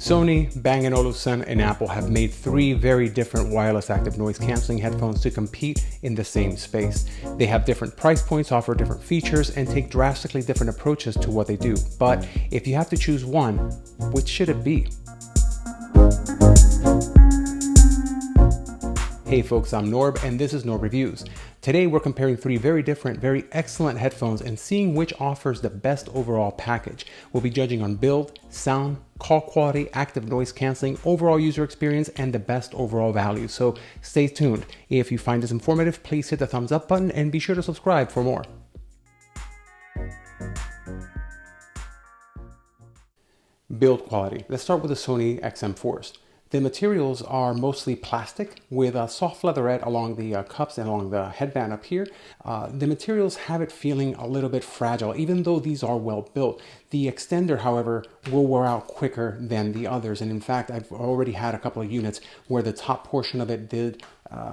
Sony, Bang Olufsen, and Apple have made three very different wireless active noise cancelling headphones to compete in the same space. They have different price points, offer different features, and take drastically different approaches to what they do. But if you have to choose one, which should it be? Hey folks, I'm Norb and this is NorbReviews. Today we're comparing three very different, very excellent headphones and seeing which offers the best overall package. We'll be judging on build, sound, call quality, active noise cancelling, overall user experience, and the best overall value. So stay tuned. If you find this informative, please hit the thumbs up button and be sure to subscribe for more. Build quality. Let's start with the Sony XM4s. The materials are mostly plastic with a soft leatherette along the cups and along the headband up here. The materials have it feeling a little bit fragile, even though these are well built. The extender, however, will wear out quicker than the others. And in fact, I've already had a couple of units where the top portion of it did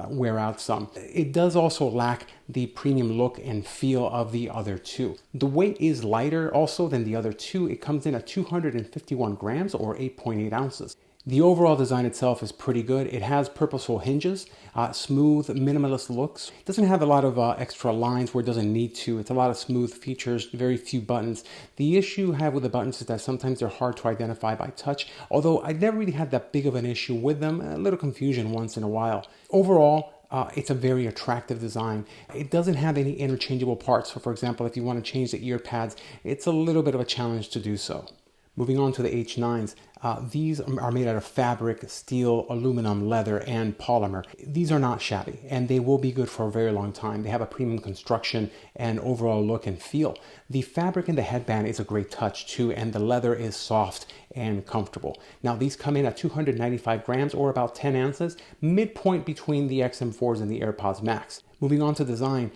wear out some. It does also lack the premium look and feel of the other two. The weight is lighter also than the other two. It comes in at 251 grams or 8.8 ounces. The overall design itself is pretty good. It has purposeful hinges, smooth, minimalist looks. It doesn't have a lot of extra lines where it doesn't need to. It's a lot of smooth features, very few buttons. The issue I have with the buttons is that sometimes they're hard to identify by touch, although I never really had that big of an issue with them. A little confusion once in a while. Overall, it's a very attractive design. It doesn't have any interchangeable parts. So for example, if you want to change the ear pads, it's a little bit of a challenge to do so. Moving on to the H9s, these are made out of fabric, steel, aluminum, leather, and polymer. These are not shabby, and they will be good for a very long time. They have a premium construction and overall look and feel. The fabric in the headband is a great touch too, and the leather is soft and comfortable. Now, these come in at 295 grams or about 10 ounces, midpoint between the XM4s and the AirPods Max. Moving on to design,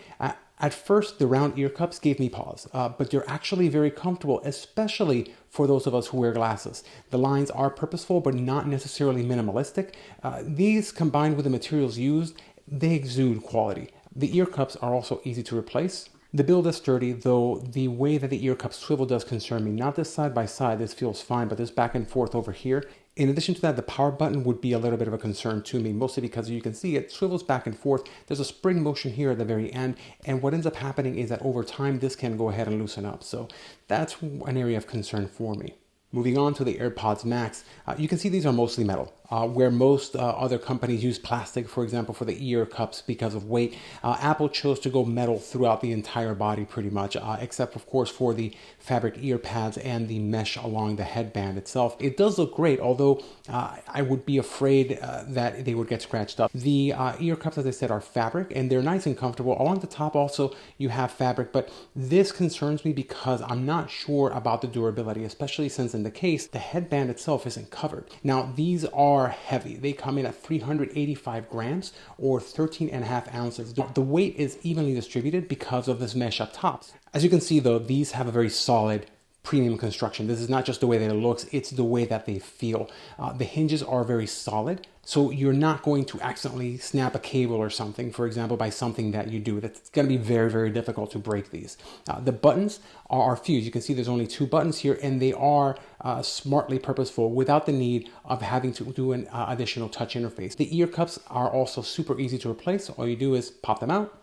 at first, the round ear cups gave me pause, but they're actually very comfortable, especially for those of us who wear glasses. The lines are purposeful, but not necessarily minimalistic. These, combined with the materials used, they exude quality. The ear cups are also easy to replace. The build is sturdy, though the way that the ear cup swivel does concern me. Not this side by side, this feels fine, but this back and forth over here. In addition to that, the power button would be a little bit of a concern to me, mostly because you can see it swivels back and forth. There's a spring motion here at the very end, and what ends up happening is that over time, this can go ahead and loosen up. So that's an area of concern for me. Moving on to the AirPods Max, you can see these are mostly metal, where most other companies use plastic, for example, for the ear cups because of weight. Apple chose to go metal throughout the entire body pretty much, except of course for the fabric ear pads and the mesh along the headband itself. It does look great, although I would be afraid that they would get scratched up. The ear cups, as I said, are fabric and they're nice and comfortable. Along the top also you have fabric, but this concerns me because I'm not sure about the durability, especially since in the case, the headband itself isn't covered. Now, these are heavy. They come in at 385 grams or 13.5 ounces. The weight is evenly distributed because of this mesh up top. As you can see though, these have a very solid premium construction. This is not just the way that it looks, it's the way that they feel. The hinges are very solid, so you're not going to accidentally snap a cable or something, for example, by something that you do. That's going to be very, very difficult to break these. The buttons are fused. You can see there's only two buttons here, and they are smartly purposeful without the need of having to do an additional touch interface. The ear cups are also super easy to replace. All you do is pop them out,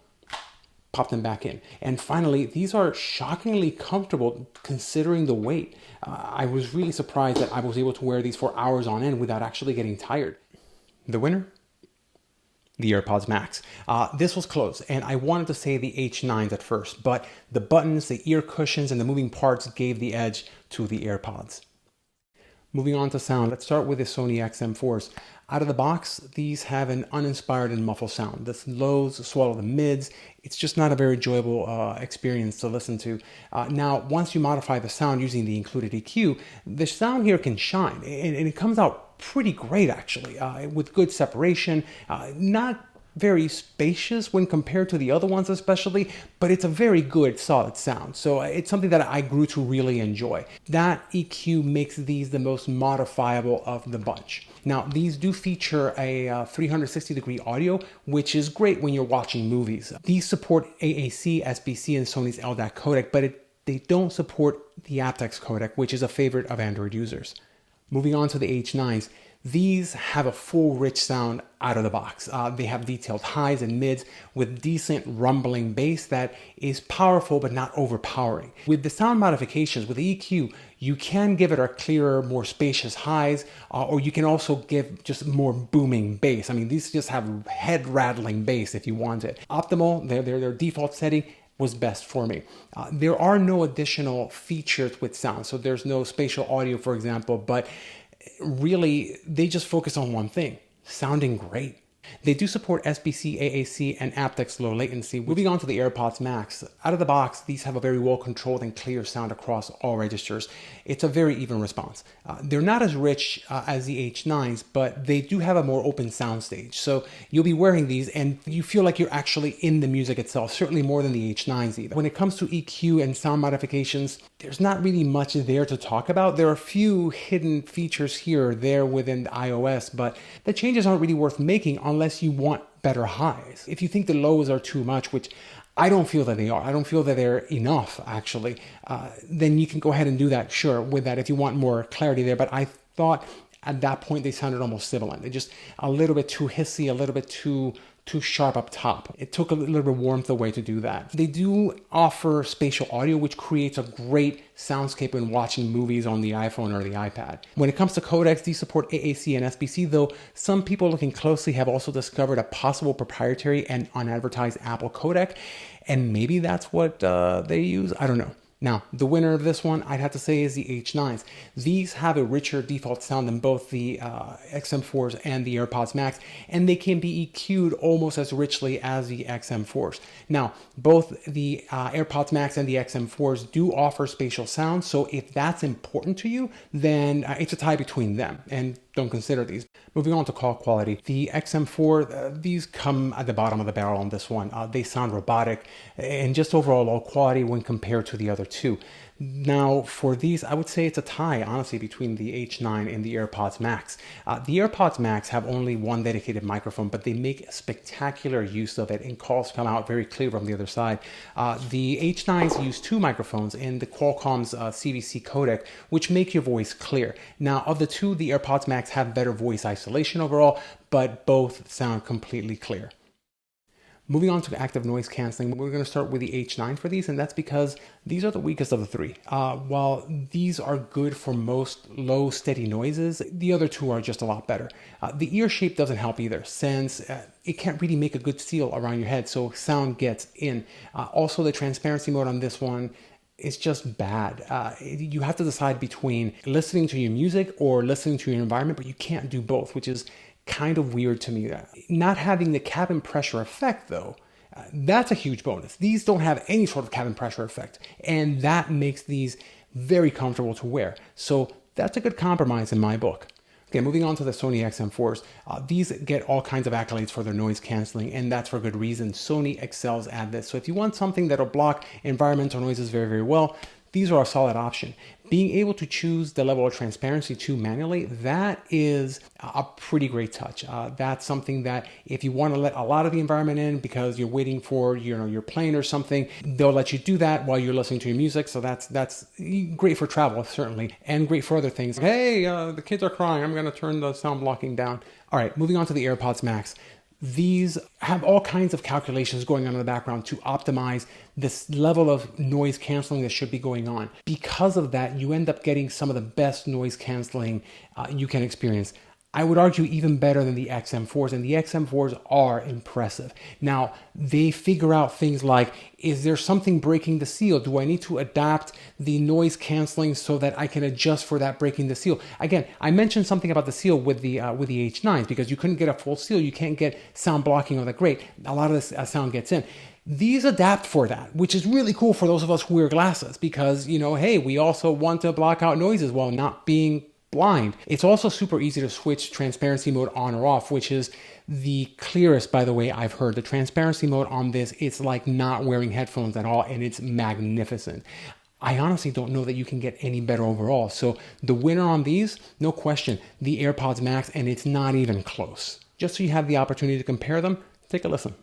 pop them back in. And finally, these are shockingly comfortable considering the weight. I was really surprised that I was able to wear these for hours on end without actually getting tired. The winner? The AirPods Max. This was close, and I wanted to say the H9s at first, but the buttons, the ear cushions, and the moving parts gave the edge to the AirPods. Moving on to sound, let's start with the Sony XM4s. Out of the box, these have an uninspired and muffled sound. The lows swallow the mids. It's just not a very enjoyable experience to listen to. Now, once you modify the sound using the included EQ, the sound here can shine, and it comes out pretty great actually, with good separation, not very spacious when compared to the other ones especially, but it's a very good solid sound. So it's something that I grew to really enjoy. That EQ makes these the most modifiable of the bunch. Now, these do feature a 360-degree audio, which is great when you're watching movies. These support AAC, SBC, and Sony's LDAC codec, but they don't support the aptX codec, which is a favorite of Android users. Moving on to the H9s, these have a full rich sound out of the box. They have detailed highs and mids with decent rumbling bass that is powerful but not overpowering. With the sound modifications, with the EQ, you can give it a clearer, more spacious highs, or you can also give just more booming bass. I mean, these just have head rattling bass if you want it. Optimal, their default setting, was best for me. There are no additional features with sound, so there's no spatial audio, for example, but really they just focus on one thing: sounding great. They do support SBC, AAC, and aptX low latency. Moving on to the AirPods Max. Out of the box, these have a very well controlled and clear sound across all registers. It's a very even response. They're not as rich as the H9s, but they do have a more open soundstage. So you'll be wearing these and you feel like you're actually in the music itself, certainly more than the H9s even. When it comes to EQ and sound modifications, there's not really much there to talk about. There are a few hidden features here or there within the iOS, but the changes aren't really worth making unless you want better highs. If you think the lows are too much, which I don't feel that they are, I don't feel that they're enough actually, then you can go ahead and do that, sure, with that if you want more clarity there. But I thought at that point they sounded almost sibilant. They're just a little bit too hissy, a little bit too sharp up top. It took a little bit of warmth away to do that. They do offer spatial audio, which creates a great soundscape when watching movies on the iPhone or the iPad. When it comes to codecs, these support AAC and SBC, though some people looking closely have also discovered a possible proprietary and unadvertised Apple codec, and maybe that's what they use. I don't know. Now, the winner of this one, I'd have to say, is the H9s. These have a richer default sound than both the XM4s and the AirPods Max, and they can be EQ'd almost as richly as the XM4s. Now, both the AirPods Max and the XM4s do offer spatial sound, so if that's important to you, then it's a tie between them, and don't consider these. Moving on to call quality, the XM4, these come at the bottom of the barrel on this one. They sound robotic and just overall low quality when compared to the other two. Now, for these, I would say it's a tie, honestly, between the H9 and the AirPods Max. The AirPods Max have only one dedicated microphone, but they make spectacular use of it, and calls come out very clear from the other side. The H9s use two microphones in the Qualcomm's CVC codec, which make your voice clear. Now, of the two, the AirPods Max have better voice isolation overall, but both sound completely clear. Moving on to active noise canceling, we're going to start with the H9 for these, and that's because these are the weakest of the three. While these are good for most low, steady noises, the other two are just a lot better. The ear shape doesn't help either, since it can't really make a good seal around your head, so sound gets in. Also, the transparency mode on this one, it's just bad. You have to decide between listening to your music or listening to your environment, but you can't do both, which is kind of weird to me. Not having the cabin pressure effect, though, that's a huge bonus. These don't have any sort of cabin pressure effect, and that makes these very comfortable to wear. So that's a good compromise in my book. Okay, moving on to the Sony XM4s. These get all kinds of accolades for their noise canceling, and that's for good reason. Sony excels at this. So if you want something that'll block environmental noises very, very well, these are a solid option. Being able to choose the level of transparency too manually, that is a pretty great touch. That's something that if you want to let a lot of the environment in because you're waiting for your plane or something, they'll let you do that while you're listening to your music. So that's great for travel, certainly, and great for other things. Hey, the kids are crying. I'm going to turn the sound blocking down. All right, moving on to the AirPods Max. These have all kinds of calculations going on in the background to optimize this level of noise canceling that should be going on. Because of that, you end up getting some of the best noise canceling you can experience. I would argue even better than the XM4s, and the XM4s are impressive. Now, they figure out things like, is there something breaking the seal? Do I need to adapt the noise canceling so that I can adjust for that breaking the seal? Again, I mentioned something about the seal with the H9s, because you couldn't get a full seal. You can't get sound blocking all that great. A lot of this sound gets in. These adapt for that, which is really cool for those of us who wear glasses, because, hey, we also want to block out noises while not being blind. It's also super easy to switch transparency mode on or off, which is the clearest, by the way, I've heard. The transparency mode on this, it's like not wearing headphones at all, and it's magnificent. I honestly don't know that you can get any better overall. So the winner on these, no question, the AirPods Max, and it's not even close. Just so you have the opportunity to compare them, take a listen.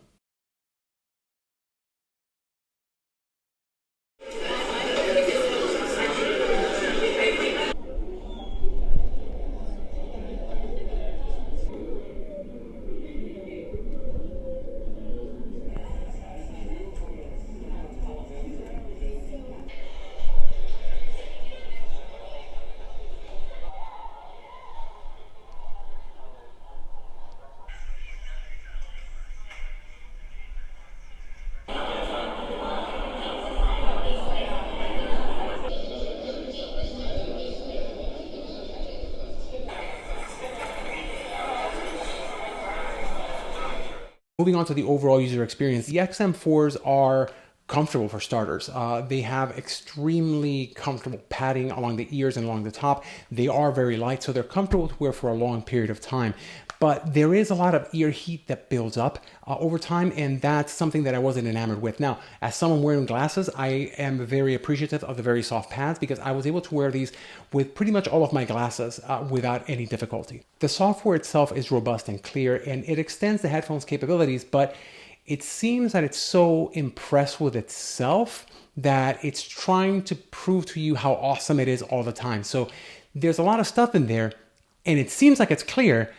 Moving on to the overall user experience, the XM4s are comfortable for starters. They have extremely comfortable padding along the ears and along the top. They are very light, so they're comfortable to wear for a long period of time. But there is a lot of ear heat that builds up over time, and that's something that I wasn't enamored with. Now, as someone wearing glasses, I am very appreciative of the very soft pads because I was able to wear these with pretty much all of my glasses without any difficulty. The software itself is robust and clear, and it extends the headphones' capabilities, but it seems that it's so impressed with itself that it's trying to prove to you how awesome it is all the time. So there's a lot of stuff in there, and it seems like it's clear,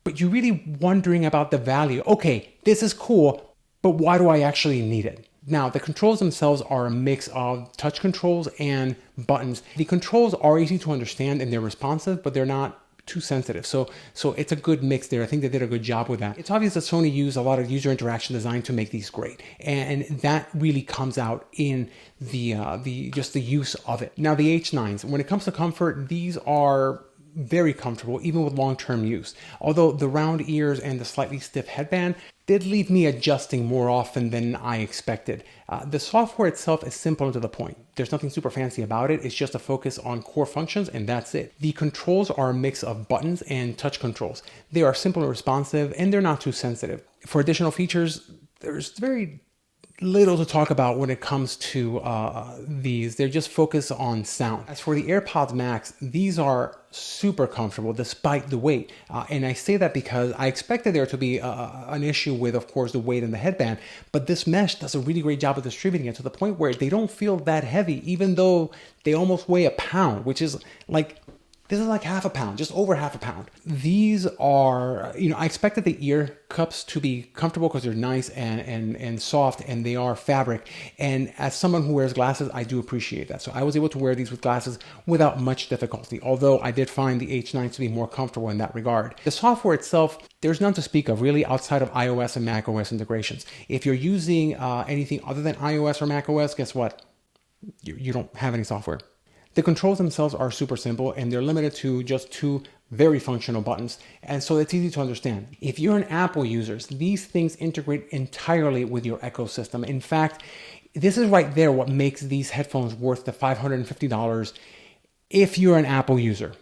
but you're really wondering about the value. Okay, this is cool, but why do I actually need it? Now, the controls themselves are a mix of touch controls and buttons. The controls are easy to understand and they're responsive, but they're not too sensitive. So it's a good mix there. I think they did a good job with that. It's obvious that Sony used a lot of user interaction design to make these great. And that really comes out in the just the use of it. Now, the H9s, when it comes to comfort, these are very comfortable, even with long-term use. Although the round ears and the slightly stiff headband did leave me adjusting more often than I expected. The software itself is simple and to the point. There's nothing super fancy about it. It's just a focus on core functions, and that's it. The controls are a mix of buttons and touch controls. They are simple and responsive, and they're not too sensitive. For additional features, there's very little to talk about when it comes to these. They're just focused on sound. As for the AirPods Max, these are super comfortable despite the weight. And I say that because I expected there to be an issue with, of course, the weight and the headband, but this mesh does a really great job of distributing it to the point where they don't feel that heavy, even though they almost weigh a pound, which is like, this is like half a pound, just over half a pound. These are, I expected the ear cups to be comfortable because they're nice and soft, and they are fabric. And as someone who wears glasses, I do appreciate that. So I was able to wear these with glasses without much difficulty, although I did find the H9s to be more comfortable in that regard. The software itself, there's none to speak of really outside of iOS and macOS integrations. If you're using anything other than iOS or macOS, guess what? You don't have any software. The controls themselves are super simple, and they're limited to just 2 very functional buttons, and so it's easy to understand. If you're an Apple user, these things integrate entirely with your ecosystem. In fact, this is right there what makes these headphones worth the $550 if you're an Apple user,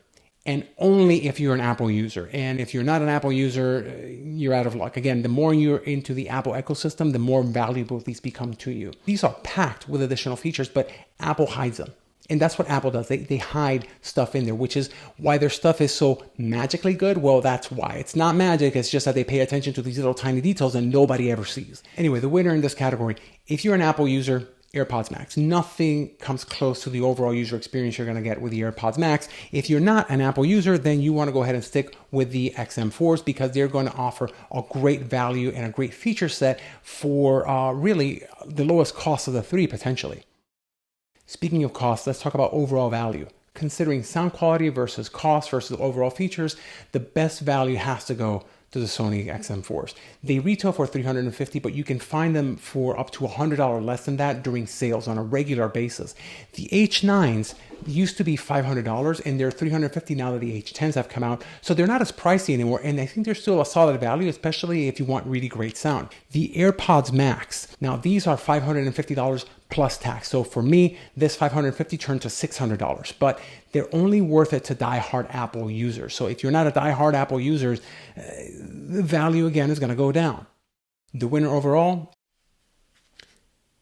and only if you're an Apple user. And if you're not an Apple user, you're out of luck. Again, the more you're into the Apple ecosystem, the more valuable these become to you. These are packed with additional features, but Apple hides them. And that's what Apple does. They hide stuff in there, which is why their stuff is so magically good. Well, that's why. It's not magic. It's just that they pay attention to these little tiny details and nobody ever sees. Anyway, the winner in this category, if you're an Apple user, AirPods Max. Nothing comes close to the overall user experience you're going to get with the AirPods Max. If you're not an Apple user, then you want to go ahead and stick with the XM4s because they're going to offer a great value and a great feature set for really the lowest cost of the 3 potentially. Speaking of cost, let's talk about overall value. Considering sound quality versus cost versus overall features, the best value has to go to the Sony XM4s. They retail for $350, but you can find them for up to $100 less than that during sales on a regular basis. The H9s used to be $500 and they're $350 now that the H10s have come out. So they're not as pricey anymore, and I think they're still a solid value, especially if you want really great sound. The AirPods Max, now these are $550 plus tax. So for me, this $550 turned to $600, but they're only worth it to die-hard Apple users. So if you're not a die-hard Apple user, the value again is going to go down. The winner overall,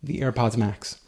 the AirPods Max.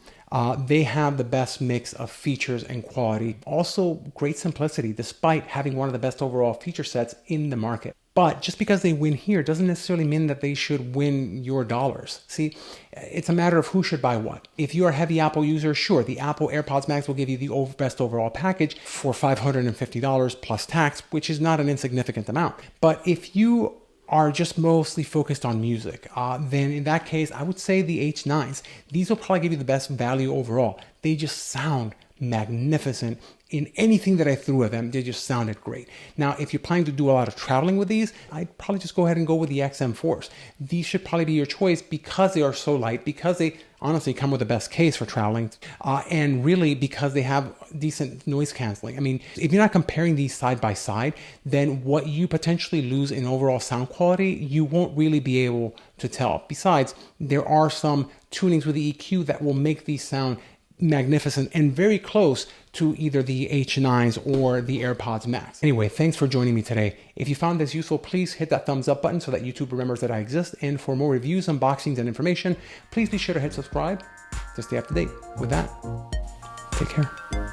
They have the best mix of features and quality. Also, great simplicity, despite having one of the best overall feature sets in the market. But just because they win here doesn't necessarily mean that they should win your dollars. See, it's a matter of who should buy what. If you're a heavy Apple user, sure, the Apple AirPods Max will give you the best overall package for $550 plus tax, which is not an insignificant amount. But if you are just mostly focused on music, then in that case, I would say the H9s. These will probably give you the best value overall. They just sound magnificent. In anything that I threw at them, they just sounded great. Now, if you're planning to do a lot of traveling with these, I'd probably just go ahead and go with the XM4s. These should probably be your choice because they are so light, because they honestly come with the best case for traveling, and really because they have decent noise canceling. I mean, if you're not comparing these side by side, then what you potentially lose in overall sound quality, you won't really be able to tell. Besides, there are some tunings with the EQ that will make these sound magnificent and very close to either the H9s or the AirPods Max. Anyway, thanks for joining me today. If you found this useful, please hit that thumbs up button so that YouTube remembers that I exist. And for more reviews, unboxings, and information, please be sure to hit subscribe to stay up to date. With that, take care.